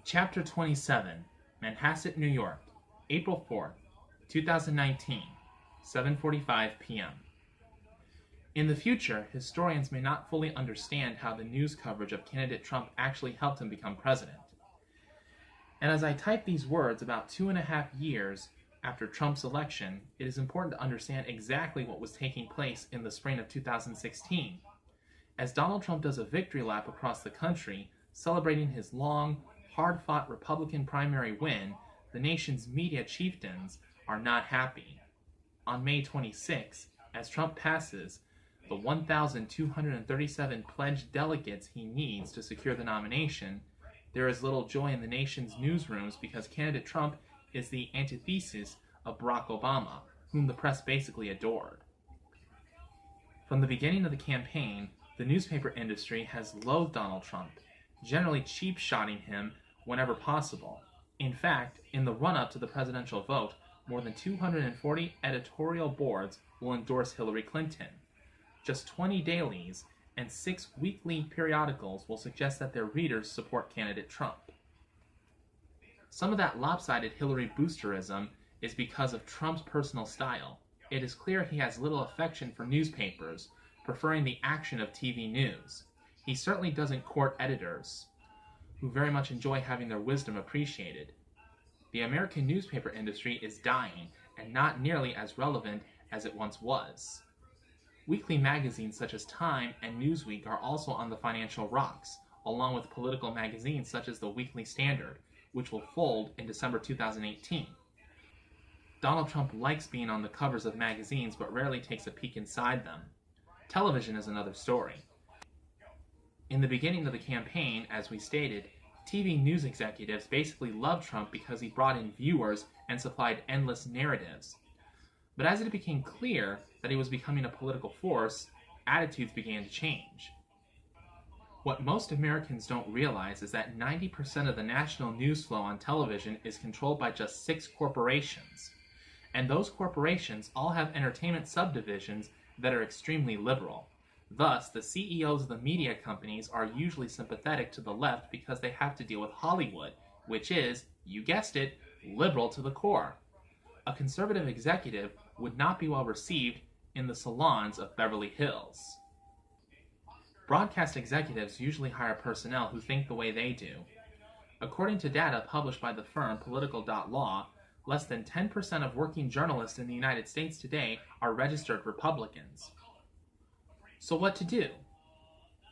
Chapter 27, Manhasset, New York, April 4th, 2019, 7:45 p.m. In the future, historians may not fully understand how the news coverage of candidate Trump actually helped him become president. And as I type these words about 2.5 years after Trump's election, it is important to understand exactly what was taking place in the spring of 2016. As Donald Trump does a victory lap across the country, celebrating his long, hard-fought Republican primary win, the nation's media chieftains are not happy. On May 26, as Trump passes the 1,237 pledged delegates he needs to secure the nomination, there is little joy in the nation's newsrooms because candidate Trump is the antithesis of Barack Obama, whom the press basically adored. From the beginning of the campaign, the newspaper industry has loathed Donald Trump, generally cheap-shotting him whenever possible. In fact, in the run-up to the presidential vote, more than 240 editorial boards will endorse Hillary Clinton. Just 20 dailies and 6 weekly periodicals will suggest that their readers support candidate Trump. Some of that lopsided Hillary boosterism is because of Trump's personal style. It is clear he has little affection for newspapers, preferring the action of TV news. He certainly doesn't court editors, who very much enjoy having their wisdom appreciated. The American newspaper industry is dying and not nearly as relevant as it once was. Weekly magazines such as Time and Newsweek are also on the financial rocks, along with political magazines such as the Weekly Standard, which will fold in December 2018. Donald Trump likes being on the covers of magazines but rarely takes a peek inside them. Television is another story. In the beginning of the campaign, as we stated, TV news executives basically loved Trump because he brought in viewers and supplied endless narratives. But as it became clear that he was becoming a political force, attitudes began to change. What most Americans don't realize is that 90% of the national news flow on television is controlled by just 6 corporations. And those corporations all have entertainment subdivisions that are extremely liberal. Thus, the CEOs of the media companies are usually sympathetic to the left because they have to deal with Hollywood, which is, you guessed it, liberal to the core. A conservative executive would not be well received in the salons of Beverly Hills. Broadcast executives usually hire personnel who think the way they do. According to data published by the firm Political.Law, less than 10% of working journalists in the United States today are registered Republicans. So what to do?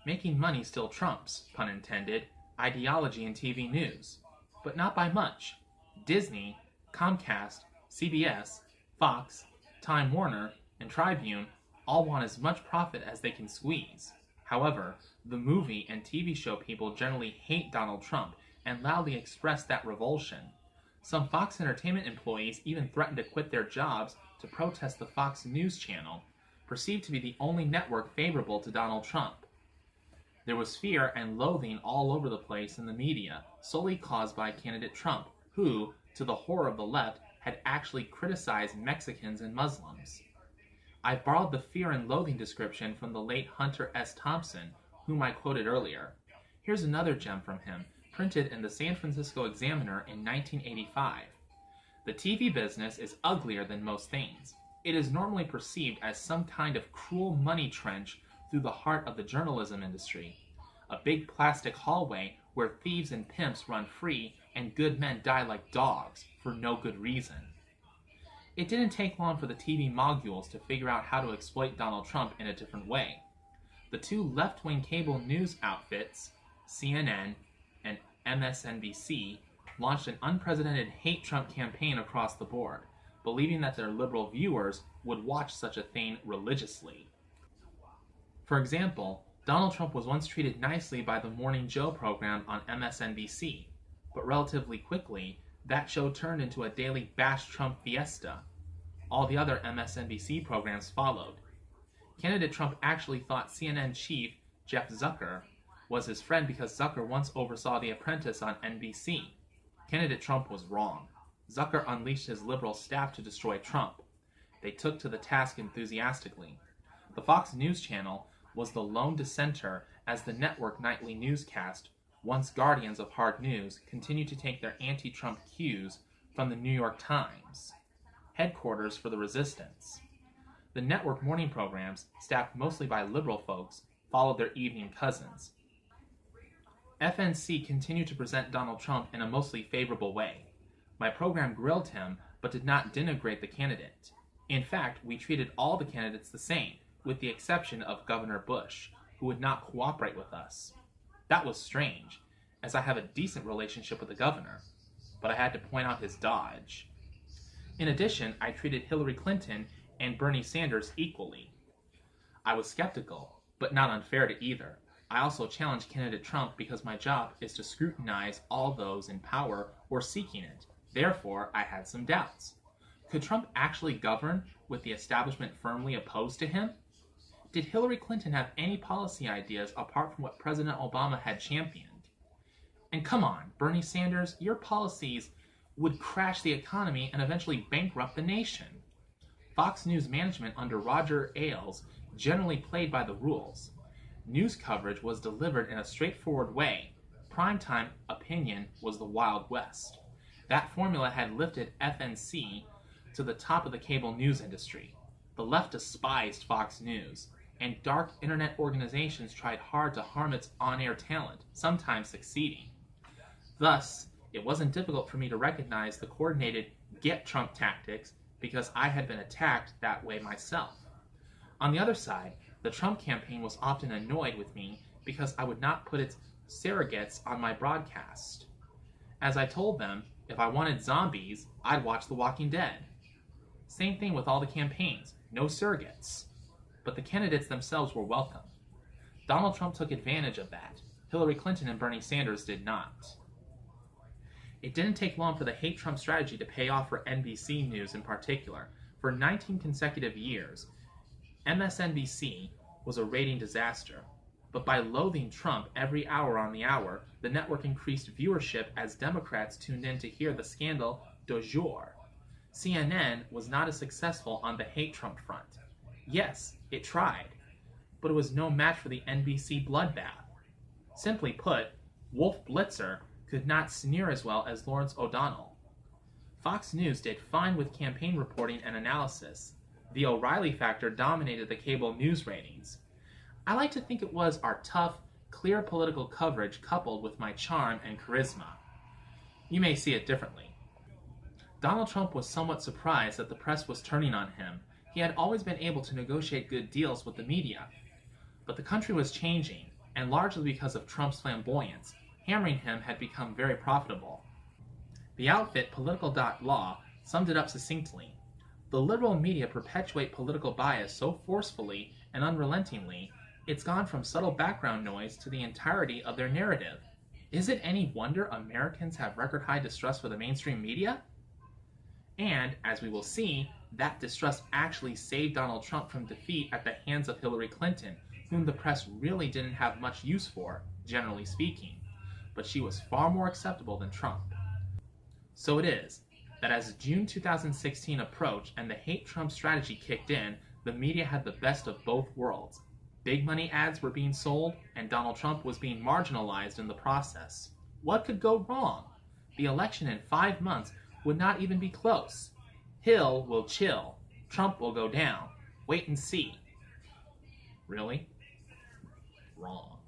Making money still trumps, pun intended, ideology in TV news. But not by much. Disney, Comcast, CBS, Fox, Time Warner, and Tribune all want as much profit as they can squeeze. However, the movie and TV show people generally hate Donald Trump and loudly express that revulsion. Some Fox Entertainment employees even threatened to quit their jobs to protest the Fox News channel, perceived to be the only network favorable to Donald Trump. There was fear and loathing all over the place in the media, solely caused by candidate Trump, who, to the horror of the left, had actually criticized Mexicans and Muslims. I've borrowed the fear and loathing description from the late Hunter S. Thompson, whom I quoted earlier. Here's another gem from him, printed in the San Francisco Examiner in 1985. The TV business is uglier than most things. It is normally perceived as some kind of cruel money trench through the heart of the journalism industry, a big plastic hallway where thieves and pimps run free and good men die like dogs for no good reason. It didn't take long for the TV moguls to figure out how to exploit Donald Trump in a different way. The 2 left-wing cable news outfits, CNN and MSNBC, launched an unprecedented hate Trump campaign across the board, believing that their liberal viewers would watch such a thing religiously. For example, Donald Trump was once treated nicely by the Morning Joe program on MSNBC, but relatively quickly, that show turned into a daily bash Trump fiesta. All the other MSNBC programs followed. Candidate Trump actually thought CNN chief Jeff Zucker was his friend because Zucker once oversaw The Apprentice on NBC. Candidate Trump was wrong. Zucker unleashed his liberal staff to destroy Trump. They took to the task enthusiastically. The Fox News Channel was the lone dissenter as the network nightly newscast once guardians of hard news, continue to take their anti-Trump cues from the New York Times, headquarters for the resistance. The network morning programs, staffed mostly by liberal folks, followed their evening cousins. FNC continued to present Donald Trump in a mostly favorable way. My program grilled him, but did not denigrate the candidate. In fact, we treated all the candidates the same, with the exception of Governor Bush, who would not cooperate with us. That was strange, as I have a decent relationship with the governor, but I had to point out his dodge. In addition, I treated Hillary Clinton and Bernie Sanders equally. I was skeptical, but not unfair to either. I also challenged candidate Trump because my job is to scrutinize all those in power or seeking it. Therefore, I had some doubts. Could Trump actually govern with the establishment firmly opposed to him? Did Hillary Clinton have any policy ideas apart from what President Obama had championed? And come on, Bernie Sanders, your policies would crash the economy and eventually bankrupt the nation. Fox News management under Roger Ailes generally played by the rules. News coverage was delivered in a straightforward way. Primetime opinion was the Wild West. That formula had lifted FNC to the top of the cable news industry. The left despised Fox News, and dark internet organizations tried hard to harm its on-air talent, sometimes succeeding. Thus, it wasn't difficult for me to recognize the coordinated get Trump tactics because I had been attacked that way myself. On the other side, the Trump campaign was often annoyed with me because I would not put its surrogates on my broadcast. As I told them, if I wanted zombies, I'd watch The Walking Dead. Same thing with all the campaigns, no surrogates. But the candidates themselves were welcome. Donald Trump took advantage of that. Hillary Clinton and Bernie Sanders did not. It didn't take long for the hate Trump strategy to pay off for NBC News in particular. For 19 consecutive years, MSNBC was a rating disaster. But by loathing Trump every hour on the hour, the network increased viewership as Democrats tuned in to hear the scandal du jour. CNN was not as successful on the hate Trump front. Yes, it tried, but it was no match for the NBC bloodbath. Simply put, Wolf Blitzer could not sneer as well as Lawrence O'Donnell. Fox News did fine with campaign reporting and analysis. The O'Reilly factor dominated the cable news ratings. I like to think it was our tough, clear political coverage coupled with my charm and charisma. You may see it differently. Donald Trump was somewhat surprised that the press was turning on him. He had always been able to negotiate good deals with the media. But the country was changing, and largely because of Trump's flamboyance, hammering him had become very profitable. The outfit Political.law summed it up succinctly. The liberal media perpetuate political bias so forcefully and unrelentingly, it's gone from subtle background noise to the entirety of their narrative. Is it any wonder Americans have record-high distrust for the mainstream media? And, as we will see, that distrust actually saved Donald Trump from defeat at the hands of Hillary Clinton, whom the press really didn't have much use for, generally speaking. But she was far more acceptable than Trump. So it is that as June 2016 approached and the hate Trump strategy kicked in, the media had the best of both worlds. Big money ads were being sold, and Donald Trump was being marginalized in the process. What could go wrong? The election in 5 months would not even be close. Hill will chill. Trump will go down. Wait and see. Really? Wrong.